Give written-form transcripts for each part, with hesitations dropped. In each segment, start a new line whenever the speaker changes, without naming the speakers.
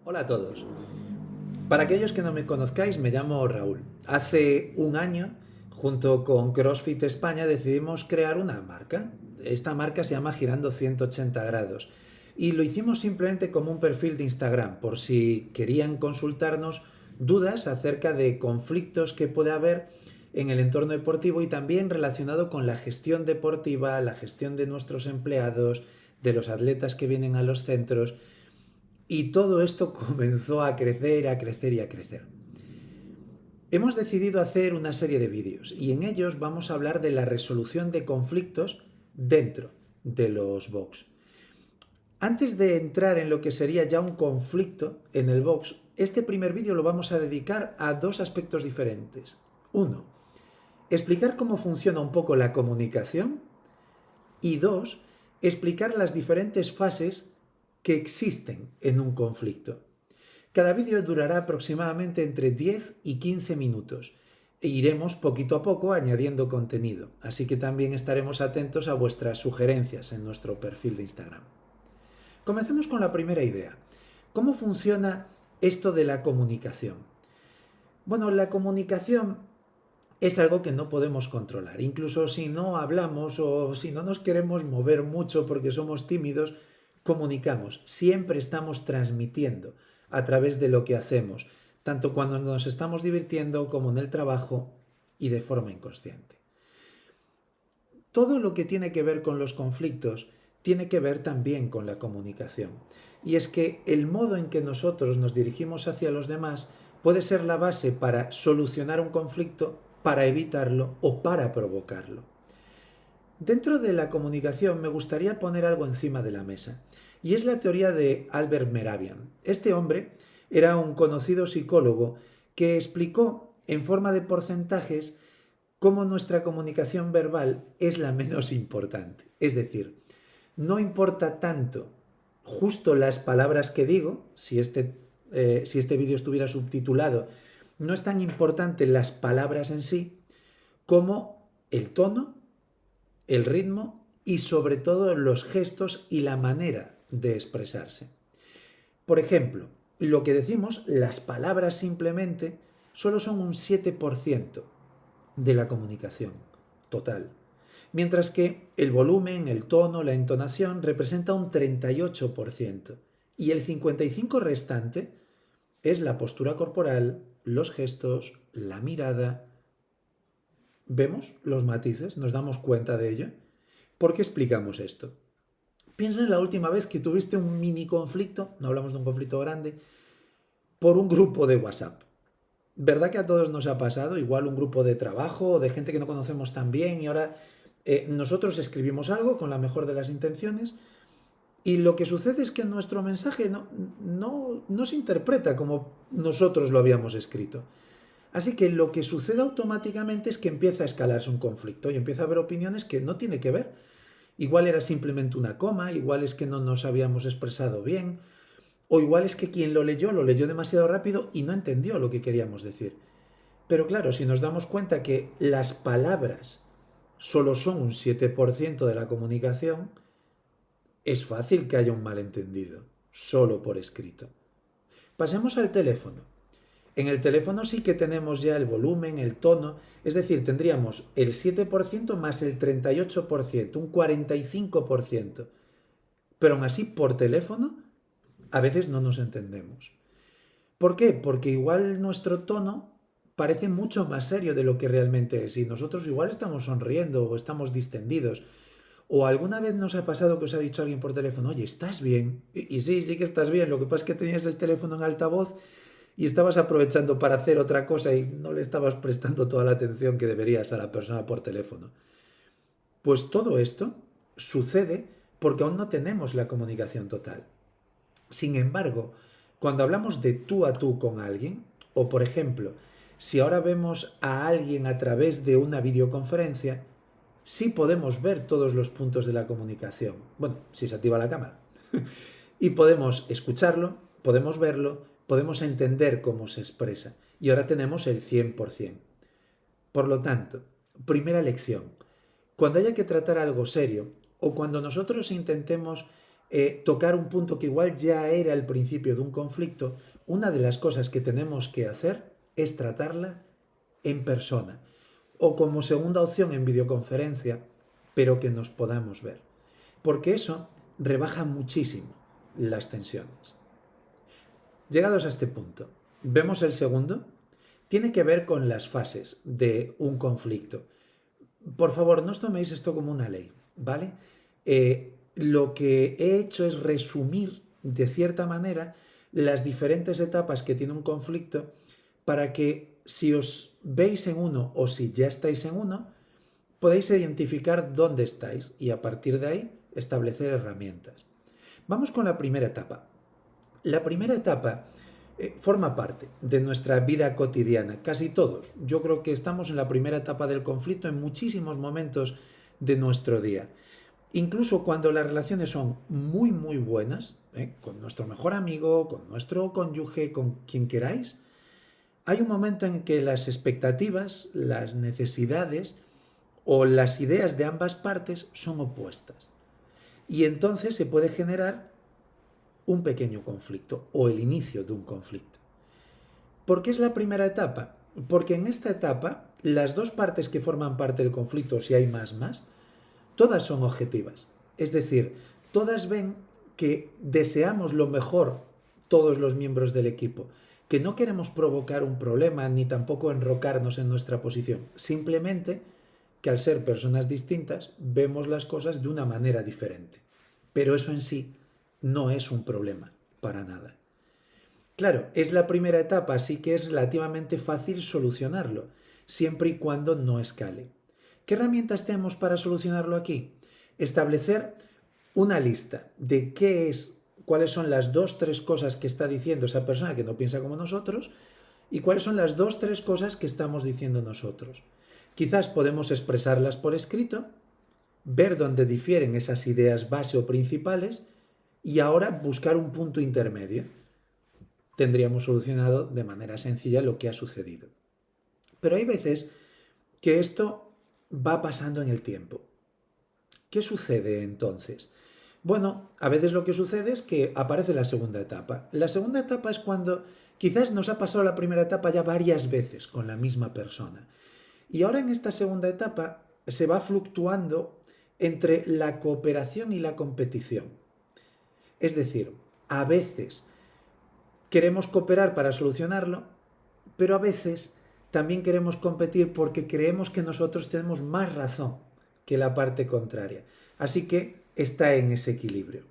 Hola a todos. Para aquellos que no me conozcáis, me llamo Raúl. Hace un año, junto con CrossFit España, decidimos crear una marca. Esta marca se llama Girando 180 grados. Y lo hicimos simplemente como un perfil de Instagram, por si querían consultarnos dudas acerca de conflictos que puede haber en el entorno deportivo y también relacionado con la gestión deportiva, la gestión de nuestros empleados, de los atletas que vienen a los centros. Y todo esto comenzó a crecer, a crecer y a crecer. Hemos decidido hacer una serie de vídeos y en ellos vamos a hablar de la resolución de conflictos dentro de los box. Antes de entrar en lo que sería ya un conflicto en el box, este primer vídeo lo vamos a dedicar a dos aspectos diferentes. Uno, explicar cómo funciona un poco la comunicación y dos, explicar las diferentes fases que existen en un conflicto. Cada vídeo durará aproximadamente entre 10 y 15 minutos e iremos poquito a poco añadiendo contenido, así que también estaremos atentos a vuestras sugerencias en nuestro perfil de Instagram. Comencemos con la primera idea. ¿Cómo funciona esto de la comunicación? Bueno, la comunicación es algo que no podemos controlar. Incluso si no hablamos o si no nos queremos mover mucho porque somos tímidos, comunicamos. Siempre estamos transmitiendo a través de lo que hacemos, tanto cuando nos estamos divirtiendo como en el trabajo y de forma inconsciente. Todo lo que tiene que ver con los conflictos tiene que ver también con la comunicación. Y es que el modo en que nosotros nos dirigimos hacia los demás puede ser la base para solucionar un conflicto, para evitarlo o para provocarlo. Dentro de la comunicación me gustaría poner algo encima de la mesa, y es la teoría de Albert Mehrabian. Este hombre era un conocido psicólogo que explicó en forma de porcentajes cómo nuestra comunicación verbal es la menos importante. Es decir, no importa tanto justo las palabras que digo, si este vídeo estuviera subtitulado, no es tan importante las palabras en sí como el tono, el ritmo y sobre todo los gestos y la manera de expresarse. Por ejemplo, lo que decimos, las palabras simplemente, solo son un 7% de la comunicación total. Mientras que el volumen, el tono, la entonación representa un 38% y el 55% restante es la postura corporal, los gestos, la mirada. ¿Vemos los matices? ¿Nos damos cuenta de ello? ¿Por qué explicamos esto? Piensa en la última vez que tuviste un mini conflicto, no hablamos de un conflicto grande, por un grupo de WhatsApp. ¿Verdad que a todos nos ha pasado? Igual un grupo de trabajo o de gente que no conocemos tan bien y ahora nosotros escribimos algo con la mejor de las intenciones y lo que sucede es que nuestro mensaje no se interpreta como nosotros lo habíamos escrito. Así que lo que sucede automáticamente es que empieza a escalarse un conflicto y empieza a haber opiniones que no tiene que ver. Igual era simplemente una coma, igual es que no nos habíamos expresado bien, o igual es que quien lo leyó demasiado rápido y no entendió lo que queríamos decir. Pero claro, si nos damos cuenta que las palabras solo son un 7% de la comunicación, es fácil que haya un malentendido, solo por escrito. Pasemos al teléfono. En el teléfono sí que tenemos ya el volumen, el tono, es decir, tendríamos el 7% más el 38%, un 45%. Pero aún así, por teléfono, a veces no nos entendemos. ¿Por qué? Porque igual nuestro tono parece mucho más serio de lo que realmente es y nosotros igual estamos sonriendo o estamos distendidos. ¿O alguna vez nos ha pasado que os ha dicho alguien por teléfono, oye, ¿estás bien? Y sí, sí que estás bien, lo que pasa es que tenías el teléfono en altavoz y estabas aprovechando para hacer otra cosa y no le estabas prestando toda la atención que deberías a la persona por teléfono. Pues todo esto sucede porque aún no tenemos la comunicación total. Sin embargo, cuando hablamos de tú a tú con alguien, o por ejemplo, si ahora vemos a alguien a través de una videoconferencia, sí podemos ver todos los puntos de la comunicación. Bueno, si se activa la cámara. Y podemos escucharlo, podemos verlo, podemos entender cómo se expresa. Y ahora tenemos el 100%. Por lo tanto, primera lección. Cuando haya que tratar algo serio o cuando nosotros intentemos tocar un punto que igual ya era el principio de un conflicto, una de las cosas que tenemos que hacer es tratarla en persona o como segunda opción en videoconferencia, pero que nos podamos ver. Porque eso rebaja muchísimo las tensiones. Llegados a este punto, vemos el segundo. Tiene que ver con las fases de un conflicto. Por favor, no os toméis esto como una ley, ¿vale? Lo que he hecho es resumir, de cierta manera, las diferentes etapas que tiene un conflicto para que si os veis en uno o si ya estáis en uno, podéis identificar dónde estáis y a partir de ahí establecer herramientas. Vamos con la primera etapa. La primera etapa forma parte de nuestra vida cotidiana, casi todos. Yo creo que estamos en la primera etapa del conflicto en muchísimos momentos de nuestro día. Incluso cuando las relaciones son muy, muy buenas, con nuestro mejor amigo, con nuestro cónyuge, con quien queráis, hay un momento en que las expectativas, las necesidades o las ideas de ambas partes son opuestas. Y entonces se puede generar un pequeño conflicto o el inicio de un conflicto. ¿Por qué es la primera etapa? Porque en esta etapa las dos partes que forman parte del conflicto, si hay más, todas son objetivas. Es decir, todas ven que deseamos lo mejor todos los miembros del equipo, que no queremos provocar un problema ni tampoco enrocarnos en nuestra posición, simplemente que al ser personas distintas vemos las cosas de una manera diferente. Pero eso en sí no es un problema, para nada. Claro, es la primera etapa, así que es relativamente fácil solucionarlo, siempre y cuando no escale. ¿Qué herramientas tenemos para solucionarlo aquí? Establecer una lista de cuáles son las 2-3 cosas que está diciendo esa persona que no piensa como nosotros y cuáles son las 2-3 cosas que estamos diciendo nosotros. Quizás podemos expresarlas por escrito, ver dónde difieren esas ideas base o principales y ahora buscar un punto intermedio. Tendríamos solucionado de manera sencilla lo que ha sucedido. Pero hay veces que esto va pasando en el tiempo. ¿Qué sucede entonces? Bueno, a veces lo que sucede es que aparece la segunda etapa. La segunda etapa es cuando quizás nos ha pasado la primera etapa ya varias veces con la misma persona. Y ahora en esta segunda etapa se va fluctuando entre la cooperación y la competición. Es decir, a veces queremos cooperar para solucionarlo, pero a veces también queremos competir porque creemos que nosotros tenemos más razón que la parte contraria. Así que está en ese equilibrio.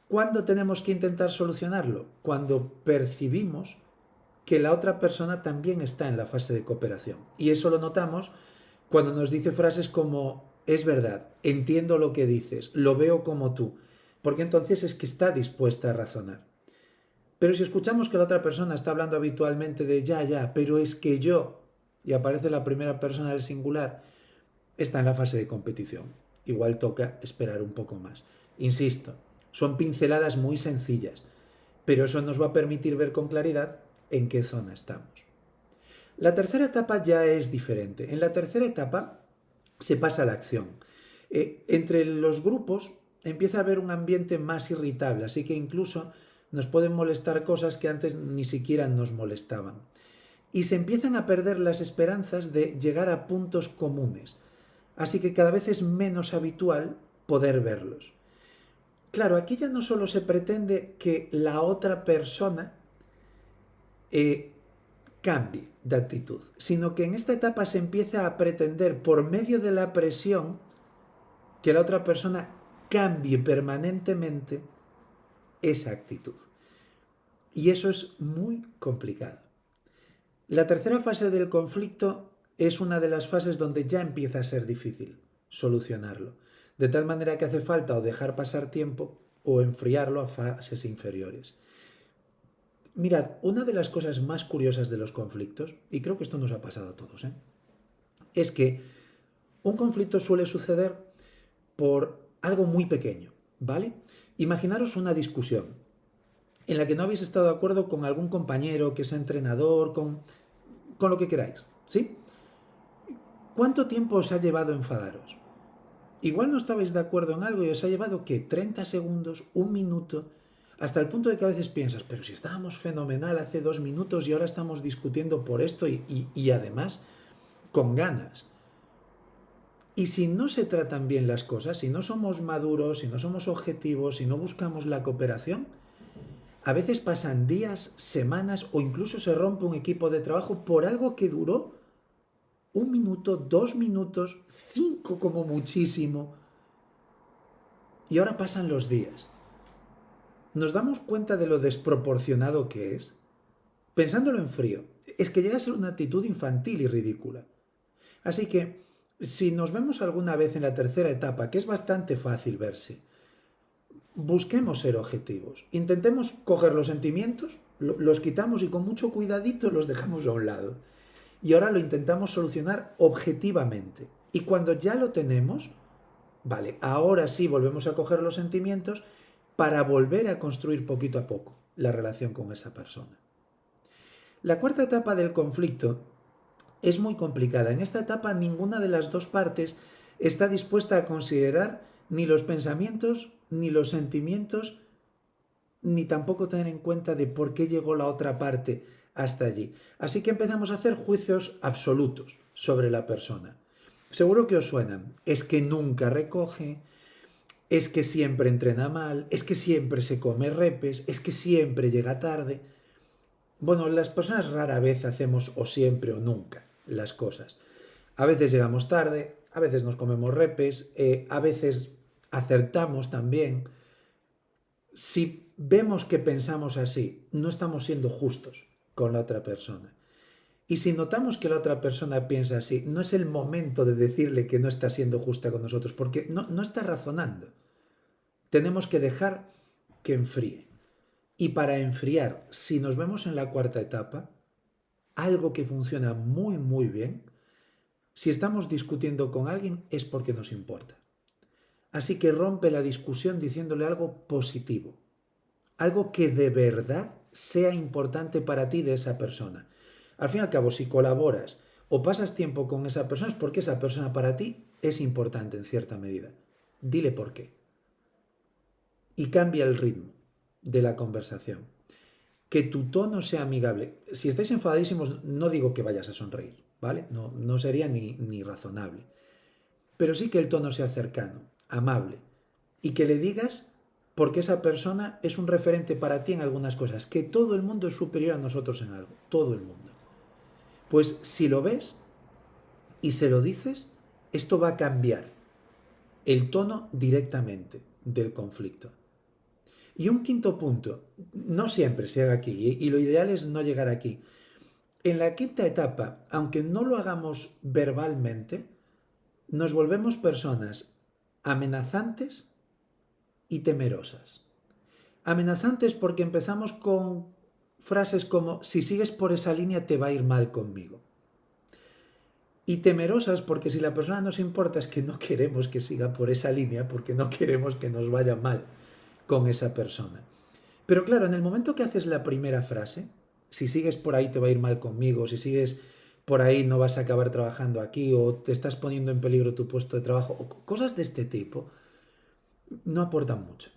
¿Cuándo tenemos que intentar solucionarlo? Cuando percibimos que la otra persona también está en la fase de cooperación. Y eso lo notamos cuando nos dice frases como, es verdad, entiendo lo que dices, lo veo como tú, porque entonces es que está dispuesta a razonar. Pero si escuchamos que la otra persona está hablando habitualmente de ya, pero es que yo, y aparece la primera persona del singular, está en la fase de competición. Igual toca esperar un poco más. Insisto, son pinceladas muy sencillas, pero eso nos va a permitir ver con claridad en qué zona estamos. La tercera etapa ya es diferente. En la tercera etapa se pasa a la acción. Entre los grupos empieza a haber un ambiente más irritable, así que incluso nos pueden molestar cosas que antes ni siquiera nos molestaban. Y se empiezan a perder las esperanzas de llegar a puntos comunes, así que cada vez es menos habitual poder verlos. Claro, aquí ya no solo se pretende que la otra persona cambie de actitud, sino que en esta etapa se empieza a pretender por medio de la presión que la otra persona cambie permanentemente esa actitud. Y eso es muy complicado. La tercera fase del conflicto es una de las fases donde ya empieza a ser difícil solucionarlo, de tal manera que hace falta o dejar pasar tiempo o enfriarlo a fases inferiores. Mirad, una de las cosas más curiosas de los conflictos, y creo que esto nos ha pasado a todos, es que un conflicto suele suceder por algo muy pequeño, ¿vale? Imaginaros una discusión en la que no habéis estado de acuerdo con algún compañero que es entrenador, con lo que queráis, ¿sí? ¿Cuánto tiempo os ha llevado enfadaros? Igual no estabais de acuerdo en algo y os ha llevado, ¿qué? 30 segundos, un minuto, hasta el punto de que a veces piensas, pero si estábamos fenomenal hace 2 minutos y ahora estamos discutiendo por esto y además con ganas. Y si no se tratan bien las cosas, si no somos maduros, si no somos objetivos, si no buscamos la cooperación, a veces pasan días, semanas o incluso se rompe un equipo de trabajo por algo que duró 1 minuto, 2 minutos, 5 como muchísimo. Y ahora pasan los días. ¿Nos damos cuenta de lo desproporcionado que es? Pensándolo en frío, es que llega a ser una actitud infantil y ridícula. Así que, si nos vemos alguna vez en la tercera etapa, que es bastante fácil verse, busquemos ser objetivos. Intentemos coger los sentimientos, los quitamos y con mucho cuidadito los dejamos a un lado. Y ahora lo intentamos solucionar objetivamente. Y cuando ya lo tenemos, vale, ahora sí volvemos a coger los sentimientos para volver a construir poquito a poco la relación con esa persona. La cuarta etapa del conflicto es muy complicada. En esta etapa ninguna de las dos partes está dispuesta a considerar ni los pensamientos, ni los sentimientos, ni tampoco tener en cuenta de por qué llegó la otra parte hasta allí. Así que empezamos a hacer juicios absolutos sobre la persona. Seguro que os suenan. Es que nunca recoge, es que siempre entrena mal, es que siempre se come repes, es que siempre llega tarde. Bueno, las personas rara vez hacemos o siempre o nunca las cosas. A veces llegamos tarde, a veces nos comemos repes, a veces acertamos también. Si vemos que pensamos así, no estamos siendo justos con la otra persona. Y si notamos que la otra persona piensa así, no es el momento de decirle que no está siendo justa con nosotros, porque no está razonando. Tenemos que dejar que enfríe. Y para enfriar, si nos vemos en la cuarta etapa, algo que funciona muy, muy bien, si estamos discutiendo con alguien es porque nos importa. Así que rompe la discusión diciéndole algo positivo, algo que de verdad sea importante para ti de esa persona. Al fin y al cabo, si colaboras o pasas tiempo con esa persona es porque esa persona para ti es importante en cierta medida. Dile por qué. Y cambia el ritmo de la conversación. Que tu tono sea amigable. Si estáis enfadadísimos, no digo que vayas a sonreír, ¿vale? No sería ni razonable. Pero sí que el tono sea cercano, amable. Y que le digas porque esa persona es un referente para ti en algunas cosas. Que todo el mundo es superior a nosotros en algo. Todo el mundo. Pues si lo ves y se lo dices, esto va a cambiar el tono directamente del conflicto. Y un quinto punto, no siempre se haga aquí, y lo ideal es no llegar aquí. En la quinta etapa, aunque no lo hagamos verbalmente, nos volvemos personas amenazantes y temerosas. Amenazantes porque empezamos con frases como, si sigues por esa línea te va a ir mal conmigo. Y temerosas porque si la persona nos importa es que no queremos que siga por esa línea, porque no queremos que nos vaya mal con esa persona. Pero claro, en el momento que haces la primera frase, si sigues por ahí te va a ir mal conmigo, si sigues por ahí no vas a acabar trabajando aquí o te estás poniendo en peligro tu puesto de trabajo, o cosas de este tipo, no aportan mucho.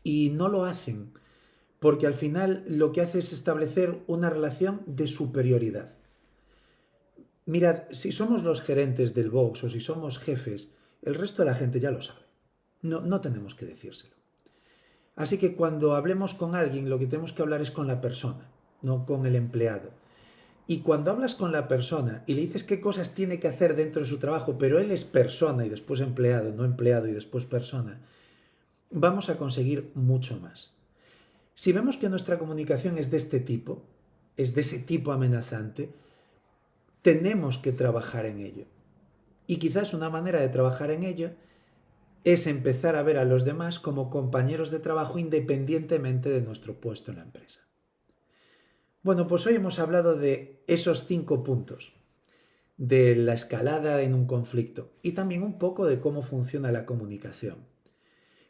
Y no lo hacen porque al final lo que hace es establecer una relación de superioridad. Mirad, si somos los gerentes del box o si somos jefes, el resto de la gente ya lo sabe. No tenemos que decírselo. Así que cuando hablemos con alguien, lo que tenemos que hablar es con la persona, no con el empleado. Y cuando hablas con la persona y le dices qué cosas tiene que hacer dentro de su trabajo, pero él es persona y después empleado, no empleado y después persona, vamos a conseguir mucho más. Si vemos que nuestra comunicación es de este tipo, es de ese tipo amenazante, tenemos que trabajar en ello. Y quizás una manera de trabajar en ello es empezar a ver a los demás como compañeros de trabajo independientemente de nuestro puesto en la empresa. Bueno, pues hoy hemos hablado de esos 5 puntos, de la escalada en un conflicto y también un poco de cómo funciona la comunicación.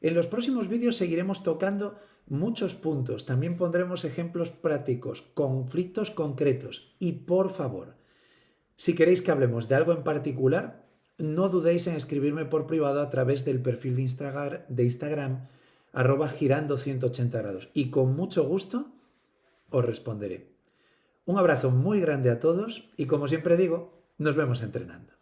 En los próximos vídeos seguiremos tocando muchos puntos, también pondremos ejemplos prácticos, conflictos concretos y por favor, si queréis que hablemos de algo en particular, no dudéis en escribirme por privado a través del perfil de Instagram @girando 180 grados y con mucho gusto os responderé. Un abrazo muy grande a todos y como siempre digo, nos vemos entrenando.